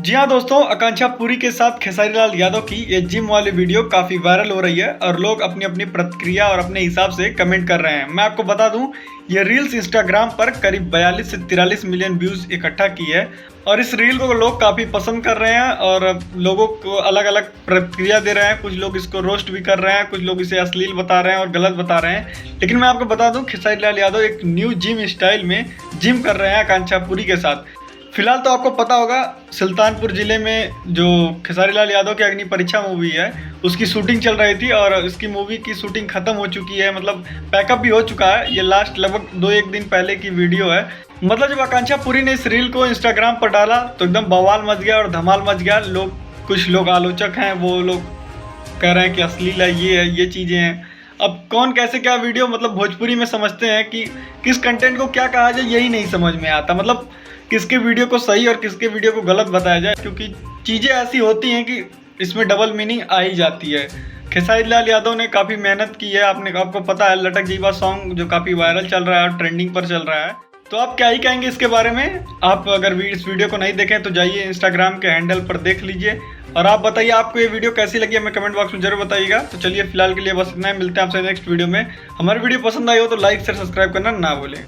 जी हाँ दोस्तों, आकांक्षा पुरी के साथ खेसारी लाल यादव की ये जिम वाली वीडियो काफ़ी वायरल हो रही है और लोग अपनी अपनी प्रतिक्रिया और अपने हिसाब से कमेंट कर रहे हैं। मैं आपको बता दूं, ये रील्स इंस्टाग्राम पर करीब 42 से 43 मिलियन व्यूज़ इकट्ठा की है और इस रील को लोग काफ़ी पसंद कर रहे हैं और लोगों को अलग अलग प्रतिक्रिया दे रहे हैं। कुछ लोग इसको रोस्ट भी कर रहे हैं, कुछ लोग इसे अश्लील बता रहे हैं और गलत बता रहे हैं। लेकिन मैं आपको बता दूँ, खेसारी लाल यादव एक न्यू जिम स्टाइल में जिम कर रहे हैं आकांक्षा पुरी के साथ। फिलहाल तो आपको पता होगा, सुल्तानपुर जिले में जो खेसारी लाल यादव की अग्नि परीक्षा मूवी है उसकी शूटिंग चल रही थी और इसकी मूवी की शूटिंग खत्म हो चुकी है। मतलब पैकअप भी हो चुका है। ये लास्ट लगभग 2-1 दिन पहले की वीडियो है। मतलब जब आकांक्षा पुरी ने इस रील को इंस्टाग्राम पर डाला तो एकदम बवाल मच गया और धमाल मच गया। कुछ लोग आलोचक हैं, वो लोग कह रहे हैं कि अश्लील है, ये चीज़ें हैं। अब कौन कैसे क्या वीडियो मतलब भोजपुरी में समझते हैं कि किस कंटेंट को क्या कहा जाए, यही नहीं समझ में आता। मतलब किसके वीडियो को सही और किसके वीडियो को गलत बताया जाए, क्योंकि चीज़ें ऐसी होती हैं कि इसमें डबल मीनिंग आ ही जाती है। खेसारी लाल यादव ने काफ़ी मेहनत की है। आपको पता है, लटक जीवा सॉन्ग जो काफ़ी वायरल चल रहा है और ट्रेंडिंग पर चल रहा है। तो आप क्या ही कहेंगे इसके बारे में? आप अगर इस वीडियो को नहीं देखें तो जाइए इंस्टाग्राम के हैंडल पर देख लीजिए और आप बताइए आपको ये वीडियो कैसी लगी, हमें कमेंट बॉक्स में जरूर बताइएगा। तो चलिए फिलहाल के लिए बस इतना ही, मिलते हैं आपसे नेक्स्ट वीडियो में। हमारी वीडियो पसंद आई हो तो लाइक शेयर सब्सक्राइब करना ना भूलें।